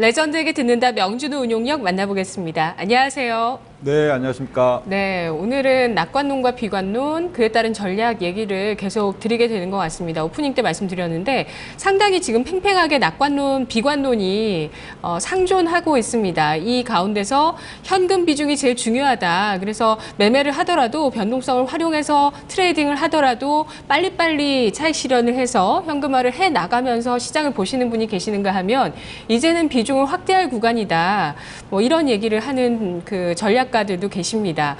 레전드에게 듣는다 명준호 운용력 만나보겠습니다. 안녕하세요. 네, 안녕하십니까. 네, 오늘은 낙관론과 비관론, 그에 따른 전략 얘기를 계속 드리게 되는 것 같습니다. 오프닝 때 말씀드렸는데 상당히 지금 팽팽하게 낙관론, 비관론이 상존하고 있습니다. 이 가운데서 현금 비중이 제일 중요하다. 그래서 매매를 하더라도 변동성을 활용해서 트레이딩을 하더라도 빨리빨리 차익 실현을 해서 현금화를 해나가면서 시장을 보시는 분이 계시는가 하면 이제는 비중을 확대할 구간이다. 뭐 이런 얘기를 하는 그 전략가들도 계십니다.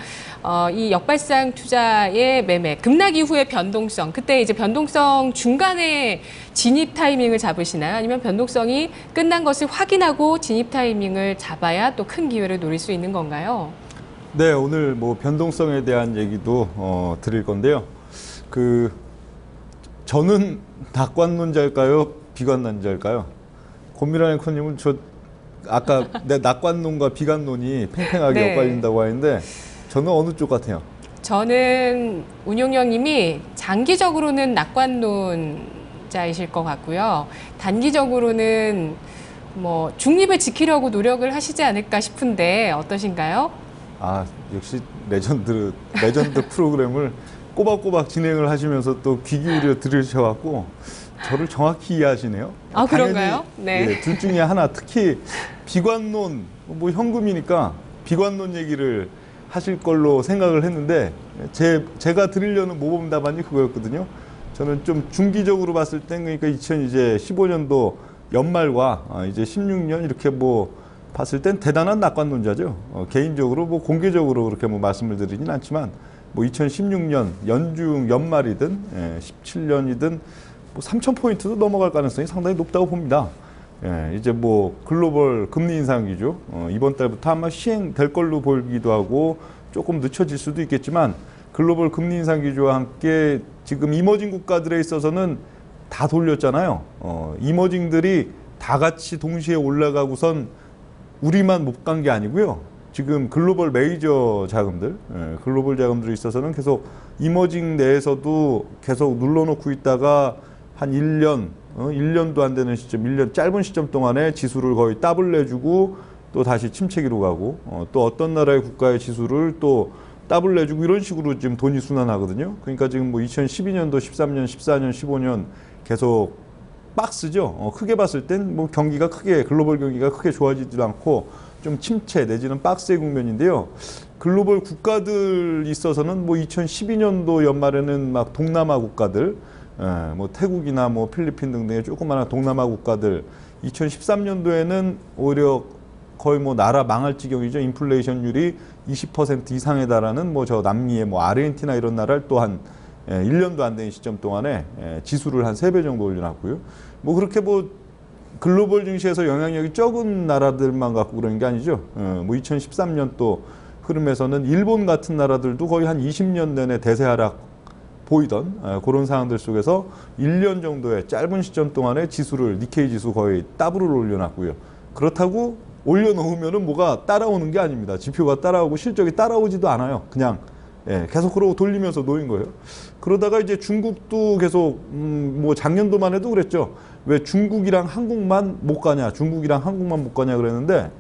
이 역발상 투자의 매매, 급락 이후의 변동성, 그때 이제 변동성 중간에 진입 타이밍을 잡으시나요? 아니면 변동성이 끝난 것을 확인하고 진입 타이밍을 잡아야 또 큰 기회를 노릴 수 있는 건가요? 네, 오늘 뭐 변동성에 대한 얘기도 드릴 건데요. 저는 낙관론자일까요? 비관론자일까요? 권미란 앵커님은 아까 내 낙관론과 비관론이 팽팽하게 네. 엇갈린다고 하는데 저는 어느 쪽 같아요? 저는 운용형님이 장기적으로는 낙관론자이실 것 같고요. 단기적으로는 뭐 중립을 지키려고 노력을 하시지 않을까 싶은데 어떠신가요? 아, 역시 레전드 프로그램을 꼬박꼬박 진행을 하시면서 또 귀 기울여 들으셔갖고 저를 정확히 이해하시네요. 아, 당연히, 그런가요? 네. 예, 둘 중에 하나, 특히 비관론, 뭐 현금이니까 비관론 얘기를 하실 걸로 생각을 했는데 제가 드리려는 모범 답안이 그거였거든요. 저는 좀 중기적으로 봤을 땐 그러니까 2015년도 연말과 이제 16년 이렇게 뭐 봤을 땐 대단한 낙관론자죠. 개인적으로 뭐 공개적으로 그렇게 뭐 말씀을 드리진 않지만 뭐 2016년 연말이든 17년이든 뭐 3,000포인트도 넘어갈 가능성이 상당히 높다고 봅니다. 이제 뭐 글로벌 금리 인상 기조 이번 달부터 아마 시행될 걸로 보이기도 하고 조금 늦춰질 수도 있겠지만 글로벌 금리 인상 기조와 함께 지금 이머징 국가들에 있어서는 다 돌렸잖아요. 이머징들이 다 같이 동시에 올라가고선 우리만 못 간 게 아니고요. 지금 글로벌 메이저 자금들, 글로벌 자금들이 있어서는 계속 이머징 내에서도 계속 눌러놓고 있다가 한 1년도 안 되는 시점, 1년 짧은 시점 동안에 지수를 거의 더블 내주고 또 다시 침체기로 가고 또 어떤 나라의 국가의 지수를 또 더블 내주고 이런 식으로 지금 돈이 순환하거든요. 그러니까 지금 뭐 2012년도, 13년, 14년, 15년 계속 박스죠. 크게 봤을 땐 뭐 글로벌 경기가 크게 좋아지지도 않고 좀 침체 내지는 박스의 국면인데요. 글로벌 국가들 있어서는 뭐 2012년도 연말에는 막 동남아 국가들, 뭐 태국이나 뭐 필리핀 등등의 조그마한 동남아 국가들, 2013년도에는 오히려 거의 뭐 나라 망할 지경이죠. 인플레이션율이 20% 이상에 달하는 뭐 저 남미의 뭐 아르헨티나 이런 나라를 또한 1년도 안 된 시점 동안에 지수를 한 3배 정도 올려놨고요. 뭐 그렇게 뭐 글로벌 증시에서 영향력이 적은 나라들만 갖고 그러는 게 아니죠. 뭐 2013년 또 흐름에서는 일본 같은 나라들도 거의 한 20년 내내 대세 하락 보이던 그런 상황들 속에서 1년 정도의 짧은 시점 동안에 지수를 니케이 지수 거의 더블을 올려놨고요. 그렇다고 올려놓으면은 뭐가 따라오는 게 아닙니다. 지표가 따라오고 실적이 따라오지도 않아요. 그냥 계속 그러고 돌리면서 놓인 거예요. 그러다가 이제 중국도 계속 뭐 작년도만 해도 그랬죠. 왜 중국이랑 한국만 못 가냐, 그랬는데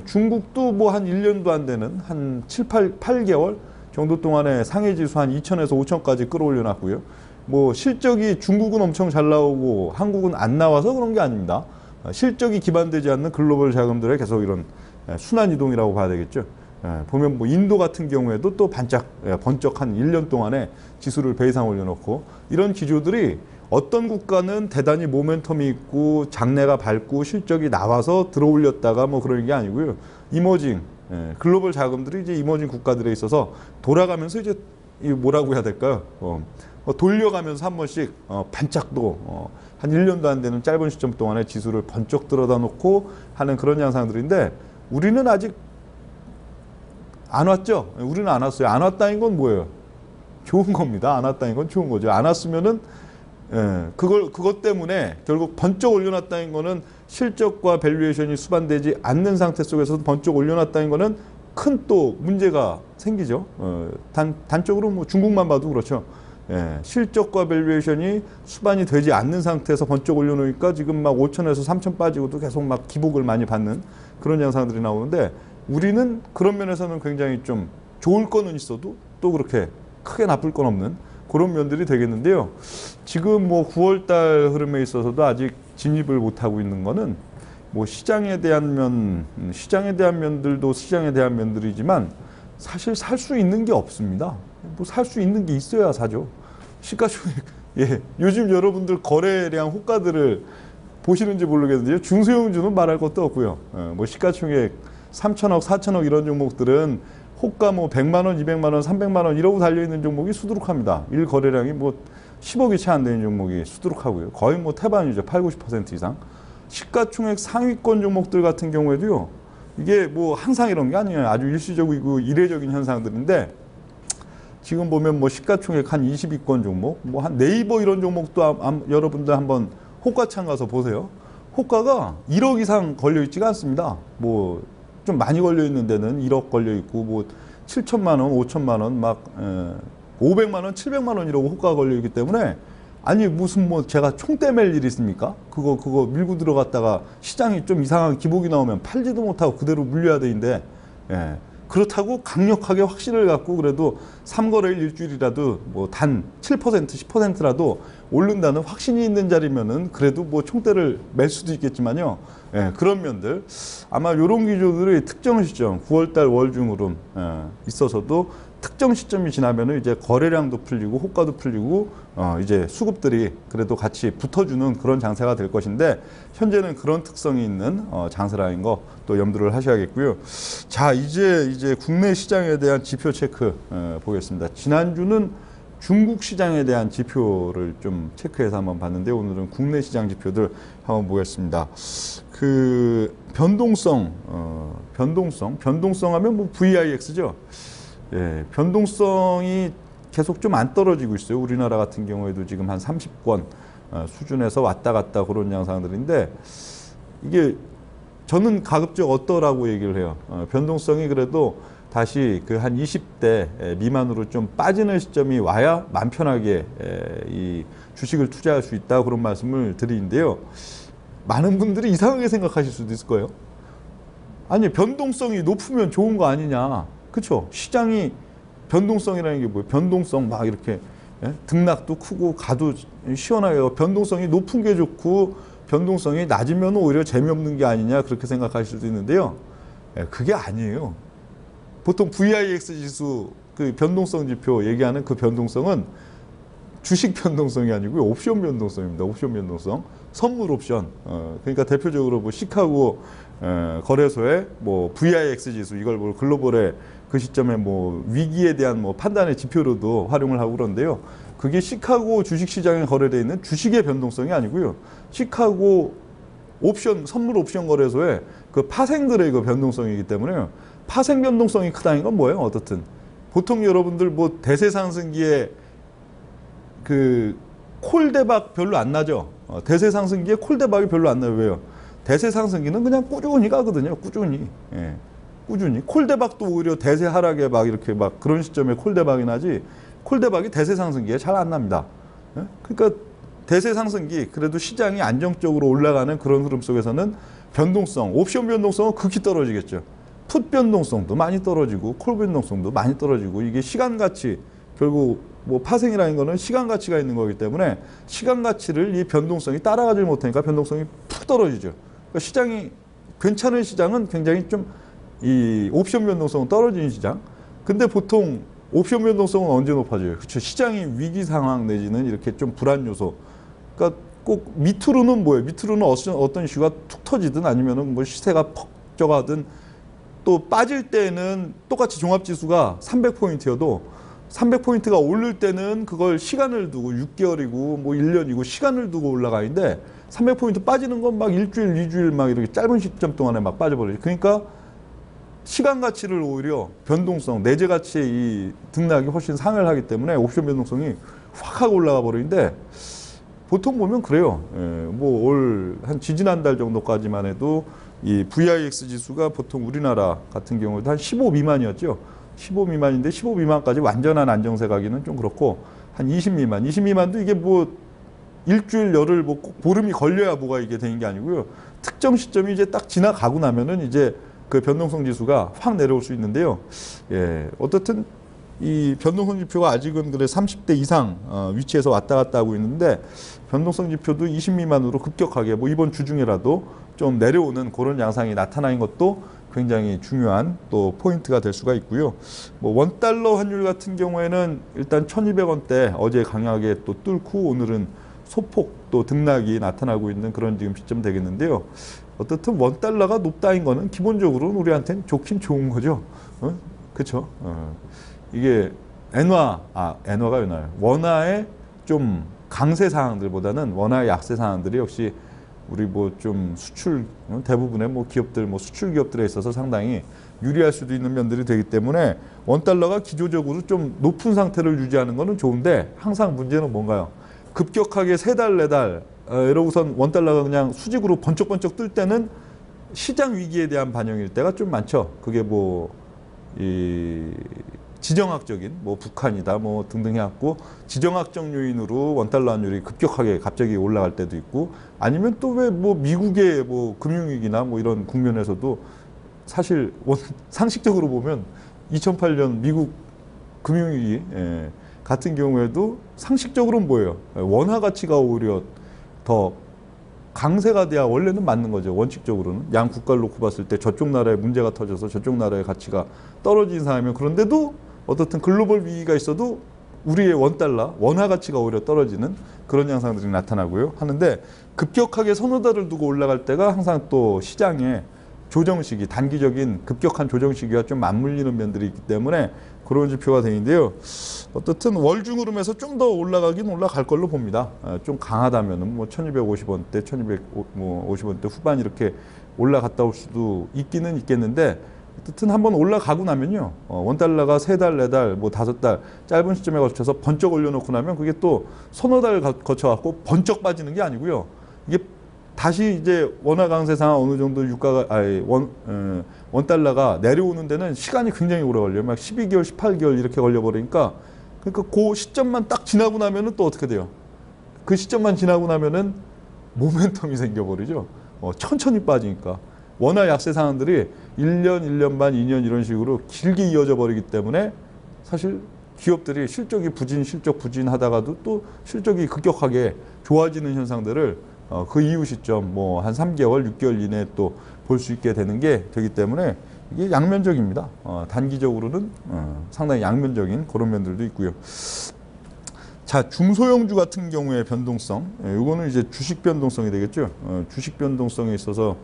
중국도 뭐 한 1년도 안 되는 한 8개월 정도 동안에 상해 지수 한 2,000에서 5,000까지 끌어올려 놨고요. 뭐 실적이 중국은 엄청 잘 나오고 한국은 안 나와서 그런 게 아닙니다. 실적이 기반되지 않는 글로벌 자금들의 계속 이런 순환 이동이라고 봐야 되겠죠. 보면 뭐 인도 같은 경우에도 또 번쩍 한 1년 동안에 지수를 배 이상 올려놓고 이런 기조들이 어떤 국가는 대단히 모멘텀이 있고 장래가 밝고 실적이 나와서 들어올렸다가 뭐 그런 게 아니고요. 이머징 글로벌 자금들이 이제 이머징 국가들에 있어서 돌아가면서 이제 뭐라고 해야 될까요? 돌려가면서 한 번씩 반짝도 한 1년도 안 되는 짧은 시점 동안에 지수를 번쩍 들어다 놓고 하는 그런 양상들인데 우리는 아직 안 왔죠? 우리는 안 왔어요. 안 왔다는 건 뭐예요? 좋은 겁니다. 안 왔다는 건 좋은 거죠. 안 왔으면은 그것 때문에 결국 번쩍 올려놨다는 거는 실적과 밸류에이션이 수반되지 않는 상태 속에서 번쩍 올려놨다는 거는 큰 또 문제가 생기죠. 단적으로 뭐 중국만 봐도 그렇죠. 실적과 밸류에이션이 수반이 되지 않는 상태에서 번쩍 올려놓으니까 지금 막 5천에서 3천 빠지고도 계속 막 기복을 많이 받는 그런 양상들이 나오는데 우리는 그런 면에서는 굉장히 좀 좋을 거는 있어도 또 그렇게 크게 나쁠 건 없는 그런 면들이 되겠는데요. 지금 뭐 9월 달 흐름에 있어서도 아직 진입을 못하고 있는 거는 뭐 시장에 대한 면들도 시장에 대한 면들이지만 사실 살 수 있는 게 없습니다. 뭐 살 수 있는 게 있어야 사죠. 시가총액, 요즘 여러분들 거래량 호가들을 보시는지 모르겠는데요. 중소형주는 말할 것도 없고요. 뭐 시가총액 3천억, 4천억 이런 종목들은 호가 뭐 100만 원, 200만 원, 300만 원 이러고 달려 있는 종목이 수두룩합니다. 일 거래량이 뭐 10억이 채 안 되는 종목이 수두룩하고요. 거의 뭐 태반이죠. 8, 90% 이상. 시가총액 상위권 종목들 같은 경우에도요. 이게 뭐 항상 이런 게 아니에요. 아주 일시적이고 이례적인 현상들인데 지금 보면 뭐 시가총액 한 20위권 종목, 뭐 한 네이버 이런 종목도 여러분들 한번 호가창 가서 보세요. 호가가 1억 이상 걸려 있지가 않습니다. 뭐 좀 많이 걸려 있는 데는 1억 걸려 있고 뭐 7천만 원, 5천만 원, 막 500만 원, 700만 원 이러고 호가가 걸려 있기 때문에 아니 무슨 뭐 제가 총대 맬 일이 있습니까? 그거 밀고 들어갔다가 시장이 좀 이상한 기복이 나오면 팔지도 못하고 그대로 물려야 되는데 그렇다고 강력하게 확신을 갖고 그래도 3거래일 일주일이라도 뭐 단 7%, 10%라도 오른다는 확신이 있는 자리면은 그래도 뭐 총대를 맬 수도 있겠지만요. 그런 면들 아마 이런 기조들이 특정 시점 9월달 월중으로 있어서도 특정 시점이 지나면은 이제 거래량도 풀리고 호가도 풀리고 이제 수급들이 그래도 같이 붙어주는 그런 장세가 될 것인데 현재는 그런 특성이 있는 장세라는 거 또 염두를 하셔야겠고요. 자 이제 국내 시장에 대한 지표 체크 보겠습니다. 지난주는 중국 시장에 대한 지표를 좀 체크해서 한번 봤는데 오늘은 국내 시장 지표들 한번 보겠습니다. 그 변동성 하면 뭐 VIX죠. 변동성이 계속 좀 안 떨어지고 있어요. 우리나라 같은 경우에도 지금 한 30권 수준에서 왔다 갔다 그런 양상들인데 이게 저는 가급적 어떠라고 얘기를 해요. 변동성이 그래도 다시 그 한 20대 미만으로 좀 빠지는 시점이 와야 마음 편하게 이 주식을 투자할 수 있다 그런 말씀을 드리는데요. 많은 분들이 이상하게 생각하실 수도 있을 거예요. 아니 변동성이 높으면 좋은 거 아니냐. 그렇죠? 시장이 변동성이라는 게 뭐예요? 변동성 막 이렇게 등락도 크고 가도 시원하게 변동성이 높은 게 좋고 변동성이 낮으면 오히려 재미없는 게 아니냐 그렇게 생각하실 수도 있는데요. 그게 아니에요. 보통 VIX 지수 그 변동성 지표 얘기하는 그 변동성은 주식 변동성이 아니고요. 옵션 변동성입니다. 옵션 변동성. 선물 옵션. 그러니까 대표적으로 뭐 시카고 거래소의 뭐 VIX 지수 이걸 뭐 글로벌의 그 시점에 뭐 위기에 대한 뭐 판단의 지표로도 활용을 하고 그런데요. 그게 시카고 주식시장에 거래되어 있는 주식의 변동성이 아니고요. 시카고 옵션 선물 옵션 거래소의 그 파생들의 그 변동성이기 때문에 파생 변동성이 크다는 건 뭐예요? 어떻든 보통 여러분들 뭐 대세 상승기에 그 콜대박 별로 안 나죠. 대세 상승기에 콜대박이 별로 안 나요. 왜요? 대세 상승기는 그냥 꾸준히 가거든요. 꾸준히. 꾸준히. 콜대박도 오히려 대세 하락에 막 이렇게 막 그런 시점에 콜대박이 나지 콜대박이 대세 상승기에 잘 안 납니다. 그러니까 대세 상승기 그래도 시장이 안정적으로 올라가는 그런 흐름 속에서는 변동성, 옵션 변동성은 극히 떨어지겠죠. 풋 변동성도 많이 떨어지고 콜 변동성도 많이 떨어지고 이게 시간 가치 결국 뭐 파생이라는 거는 시간 가치가 있는 거기 때문에 시간 가치를 이 변동성이 따라가지 못하니까 변동성이 푹 떨어지죠. 그러니까 시장이 괜찮은 시장은 굉장히 좀 이 옵션 변동성은 떨어지는 시장. 근데 보통 옵션 변동성은 언제 높아져요? 그렇죠. 시장이 위기 상황 내지는 이렇게 좀 불안 요소. 그러니까 꼭 밑으로는 뭐예요? 밑으로는 어떤 이슈가 툭 터지든 아니면은 뭐 시세가 퍽 쪄가든 또 빠질 때는 똑같이 종합지수가 300포인트여도 300포인트가 오를 때는 그걸 시간을 두고 6개월이고 뭐 1년이고 시간을 두고 올라가는데 300포인트 빠지는 건 막 일주일, 2주일 막 이렇게 짧은 시점 동안에 막 빠져버려요. 그러니까 시간 가치를 오히려 변동성, 내재 가치의 이 등락이 훨씬 상회를 하기 때문에 옵션 변동성이 확 하고 올라가 버리는데 보통 보면 그래요. 뭐 올 한 지지난달 정도까지만 해도 이 VIX 지수가 보통 우리나라 같은 경우도 한 15 미만이었죠. 15 미만인데 15 미만까지 완전한 안정세 가기는 좀 그렇고 한 20 미만, 20 미만도 이게 뭐 일주일 열흘 뭐 꼭 보름이 걸려야 뭐가 이게 되는 게 아니고요. 특정 시점이 이제 딱 지나가고 나면은 이제 그 변동성 지수가 확 내려올 수 있는데요. 예, 어떻든 이 변동성 지표가 아직은 그래 30대 이상 위치에서 왔다 갔다 하고 있는데 변동성 지표도 20 미만으로 급격하게 뭐 이번 주 중에라도 좀 내려오는 그런 양상이 나타나는 것도 굉장히 중요한 또 포인트가 될 수가 있고요. 뭐 원달러 환율 같은 경우에는 일단 1,200원대 어제 강하게 또 뚫고 오늘은 소폭 또 등락이 나타나고 있는 그런 지금 시점 되겠는데요. 어떻든 원달러가 높다인 거는 기본적으로는 우리한테는 좋긴 좋은 거죠. 그렇죠. 이게 엔화가 왜나요? 원화의 좀 강세 상황들보다는 원화의 약세 상황들이 역시 우리 뭐 좀 수출 대부분의 뭐 기업들 뭐 수출 기업들에 있어서 상당히 유리할 수도 있는 면들이 되기 때문에 원달러가 기조적으로 좀 높은 상태를 유지하는 거는 좋은데 항상 문제는 뭔가요? 급격하게 3달, 4달 이러고선 원달러가 그냥 수직으로 번쩍번쩍 뜰 때는 시장 위기에 대한 반영일 때가 좀 많죠. 그게 뭐 이 지정학적인 뭐 북한이다 뭐 등등 해갖고 지정학적 요인으로 원달러 환율이 급격하게 갑자기 올라갈 때도 있고 아니면 또 왜 뭐 미국의 뭐 금융위기나 뭐 이런 국면에서도 사실 상식적으로 보면 2008년 미국 금융위기 같은 경우에도 상식적으로는 뭐예요? 원화 가치가 오히려 더 강세가 돼야 원래는 맞는 거죠. 원칙적으로는. 양 국가를 놓고 봤을 때 저쪽 나라에 문제가 터져서 저쪽 나라의 가치가 떨어진 상황이면 그런데도 어떻든 글로벌 위기가 있어도 우리의 원달러, 원화 가치가 오히려 떨어지는 그런 양상들이 나타나고요. 하는데 급격하게 서너 달을 두고 올라갈 때가 항상 또 시장의 조정 시기, 단기적인 급격한 조정 시기와 좀 맞물리는 면들이 있기 때문에 그런 지표가 되는데요. 어떻든 월중 흐름에서 좀 더 올라가긴 올라갈 걸로 봅니다. 좀 강하다면은 뭐 1,250원대, 1,250원대 후반 이렇게 올라갔다 올 수도 있기는 있겠는데 어쨌든 한번 올라가고 나면요. 원달러가 3달, 4달, 뭐 5달 짧은 시점에 거쳐서 번쩍 올려놓고 나면 그게 또 서너 달 거쳐갖고 번쩍 빠지는 게 아니고요. 이게 다시 이제 원화 강세 상황 어느 정도 유가가 원달러가 내려오는 데는 시간이 굉장히 오래 걸려요. 막 12개월, 18개월 이렇게 걸려버리니까 그러니까 그 시점만 딱 지나고 나면은 또 어떻게 돼요? 그 시점만 지나고 나면은 모멘텀이 생겨버리죠. 천천히 빠지니까. 원화 약세 상황들이 1년, 1년 반, 2년 이런 식으로 길게 이어져 버리기 때문에 사실 기업들이 실적이 실적 부진하다가도 또 실적이 급격하게 좋아지는 현상들을 그 이후 시점 뭐 한 3개월, 6개월 이내에 또 볼 수 있게 되는 게 되기 때문에 이게 양면적입니다. 단기적으로는 상당히 양면적인 그런 면들도 있고요. 자, 중소형주 같은 경우에 변동성, 이거는 이제 주식 변동성이 되겠죠. 주식 변동성에 있어서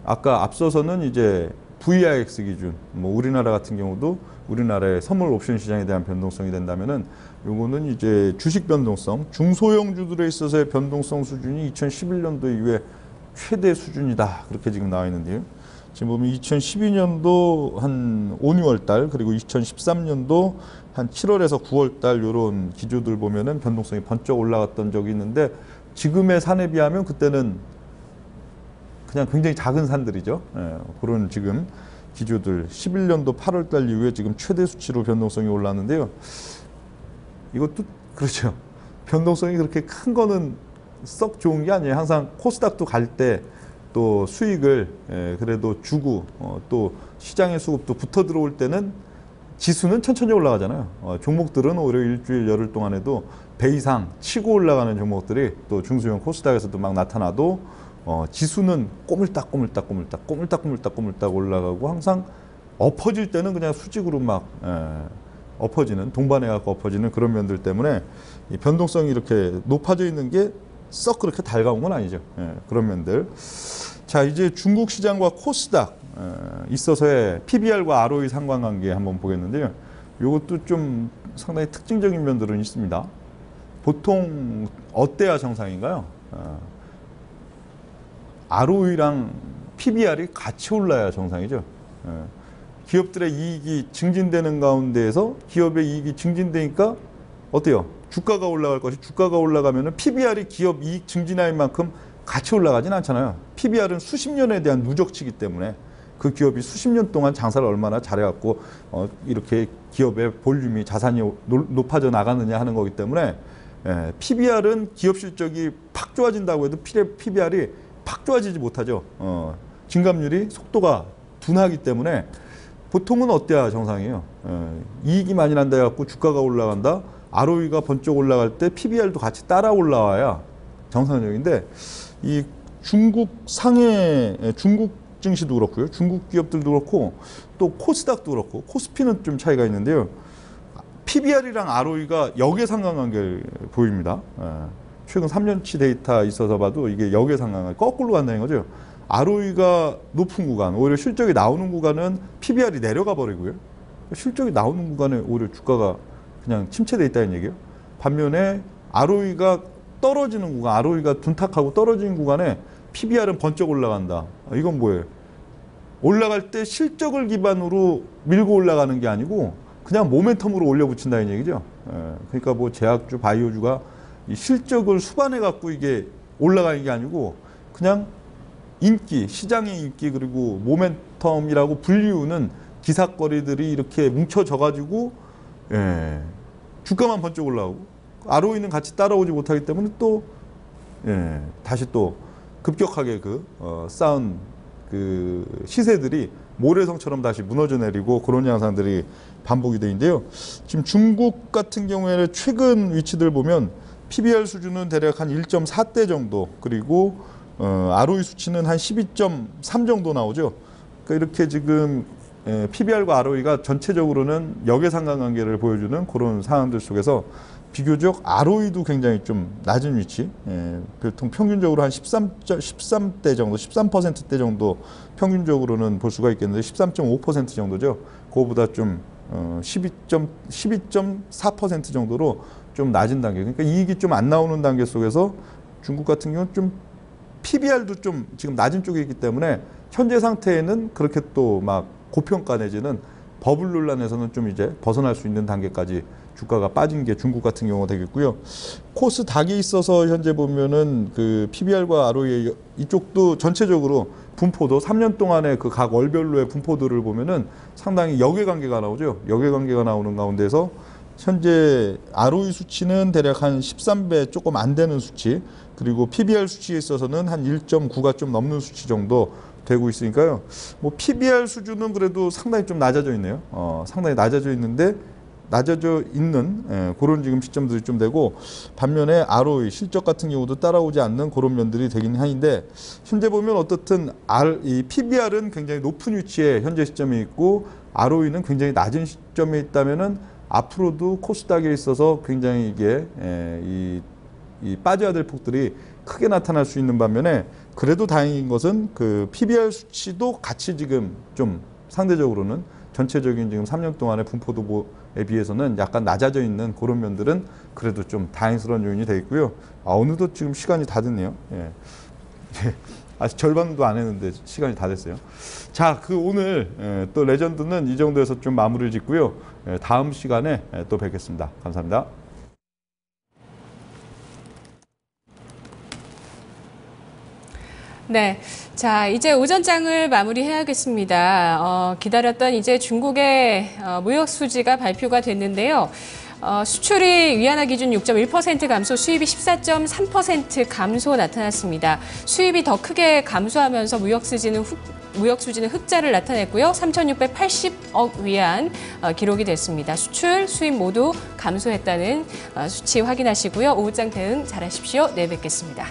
아까 앞서서는 이제 VIX 기준, 뭐 우리나라 같은 경우도 우리나라의 선물 옵션 시장에 대한 변동성이 된다면은 요거는 이제 주식 변동성, 중소형주들에 있어서의 변동성 수준이 2011년도 이후에 최대 수준이다. 그렇게 지금 나와 있는데요. 지금 보면 2012년도 한 5, 6월 달 그리고 2013년도 한 7월에서 9월 달 요런 기조들 보면은 변동성이 번쩍 올라갔던 적이 있는데 지금의 산에 비하면 그때는 그냥 굉장히 작은 산들이죠. 그런 지금 기조들 11년도 8월 달 이후에 지금 최대 수치로 변동성이 올랐는데요. 이것도 그렇죠. 변동성이 그렇게 큰 거는 썩 좋은 게 아니에요. 항상 코스닥도 갈 때 또 수익을 그래도 주고 또 시장의 수급도 붙어 들어올 때는 지수는 천천히 올라가잖아요. 종목들은 오히려 일주일 열흘 동안에도 배 이상 치고 올라가는 종목들이 또 중소형 코스닥에서도 막 나타나도 지수는 꼬물딱 올라가고 항상 엎어질 때는 그냥 수직으로 막 엎어지는 동반해갖고 엎어지는 그런 면들 때문에 이 변동성이 이렇게 높아져 있는 게 썩 그렇게 달가운 건 아니죠. 그런 면들. 자, 이제 중국 시장과 코스닥 있어서의 PBR과 ROE 상관관계 한번 보겠는데요. 이것도 좀 상당히 특징적인 면들은 있습니다. 보통 어때야 정상인가요? ROE랑 PBR이 같이 올라야 정상이죠. 기업들의 이익이 증진되는 가운데에서 기업의 이익이 증진되니까 어때요? 주가가 올라갈 것이 주가가 올라가면은 PBR이 기업 이익 증진할 만큼 같이 올라가진 않잖아요. PBR은 수십 년에 대한 누적치기 때문에 그 기업이 수십 년 동안 장사를 얼마나 잘해갖고 이렇게 기업의 볼륨이 자산이 높아져 나가느냐 하는 거기 때문에 PBR은 기업 실적이 팍 좋아진다고 해도 PBR이 팍 좋아지지 못하죠. 증감률이 속도가 둔하기 때문에 보통은 어때야 정상이에요. 이익이 많이 난다 해갖고 주가가 올라간다. ROE가 번쩍 올라갈 때 PBR도 같이 따라 올라와야 정상적인데 이 중국 상해 중국 증시도 그렇고요. 중국 기업들도 그렇고 또 코스닥도 그렇고 코스피는 좀 차이가 있는데요. PBR이랑 ROE가 역외상관관계를 보입니다. 최근 3년치 데이터 있어서 봐도 이게 역외상관관계 거꾸로 간다는 거죠. ROE가 높은 구간, 오히려 실적이 나오는 구간은 PBR이 내려가 버리고요. 실적이 나오는 구간에 오히려 주가가 그냥 침체돼 있다는 얘기예요. 반면에 ROE가 떨어지는 구간, ROE가 둔탁하고 떨어지는 구간에 PBR은 번쩍 올라간다. 이건 뭐예요? 올라갈 때 실적을 기반으로 밀고 올라가는 게 아니고 그냥 모멘텀으로 올려붙인다는 얘기죠. 그러니까 뭐 제약주, 바이오주가 이 실적을 수반해 갖고 이게 올라가는 게 아니고 그냥 인기, 시장의 인기 그리고 모멘텀이라고 불리우는 기사거리들이 이렇게 뭉쳐져 가지고 주가만 번쩍 올라오고 ROE는 같이 따라오지 못하기 때문에 또 다시 또 급격하게 쌓은 그 시세들이 모래성처럼 다시 무너져 내리고 그런 양상들이 반복이 되는데요. 지금 중국 같은 경우에는 최근 위치들 보면 PBR 수준은 대략 한 1.4대 정도 그리고 ROE 수치는 한 12.3 정도 나오죠. 그러니까 이렇게 지금 PBR과 ROE가 전체적으로는 역외상관관계를 보여주는 그런 상황들 속에서 비교적 ROE도 굉장히 좀 낮은 위치, 보통 평균적으로 한 13대 정도, 13%대 정도 평균적으로는 볼 수가 있겠는데 13.5% 정도죠. 그거보다 좀 12.4% 정도로 좀 낮은 단계. 그러니까 이익이 좀 안 나오는 단계 속에서 중국 같은 경우는 좀 PBR도 좀 지금 낮은 쪽에 있기 때문에 현재 상태에는 그렇게 또 막 고평가 내지는 버블 논란에서는 좀 이제 벗어날 수 있는 단계까지 주가가 빠진 게 중국 같은 경우가 되겠고요. 코스닥에 있어서 현재 보면은 그 PBR과 ROE 이쪽도 전체적으로 분포도 3년 동안의 그 각 월별로의 분포들을 보면은 상당히 역외관계가 나오죠. 역외관계가 나오는 가운데서 현재 ROE 수치는 대략 한 13배 조금 안 되는 수치, 그리고 PBR 수치에 있어서는 한 1.9가 좀 넘는 수치 정도 되고 있으니까요. 뭐 PBR 수준은 그래도 상당히 좀 낮아져 있네요. 상당히 낮아져 있는데 낮아져 있는 그런 지금 시점들이 좀 되고, 반면에 ROE 실적 같은 경우도 따라오지 않는 그런 면들이 되긴 하는데, 현재 보면 어떻든 이 PBR은 굉장히 높은 위치에 현재 시점에 있고 ROE는 굉장히 낮은 시점에 있다면은 앞으로도 코스닥에 있어서 굉장히 이게 이 빠져야 될 폭들이 크게 나타날 수 있는 반면에, 그래도 다행인 것은 그 PBR 수치도 같이 지금 좀 상대적으로는 전체적인 지금 3년 동안의 분포도에 비해서는 약간 낮아져 있는 그런 면들은 그래도 좀 다행스러운 요인이 되겠고요. 어느덧 지금 시간이 다 됐네요. 아직 절반도 안 했는데 시간이 다 됐어요. 자, 오늘 또 레전드는 이 정도에서 좀 마무리를 짓고요. 다음 시간에 또 뵙겠습니다. 감사합니다. 네. 자, 이제 오전장을 마무리해야겠습니다. 기다렸던 이제 중국의 무역 수지가 발표가 됐는데요. 수출이 위안화 기준 6.1% 감소, 수입이 14.3% 감소 나타났습니다. 수입이 더 크게 감소하면서 무역 수지는 흑자를 나타냈고요. 3,680억 위안 기록이 됐습니다. 수출, 수입 모두 감소했다는 수치 확인하시고요. 오후장 대응 잘하십시오. 내일 뵙겠습니다.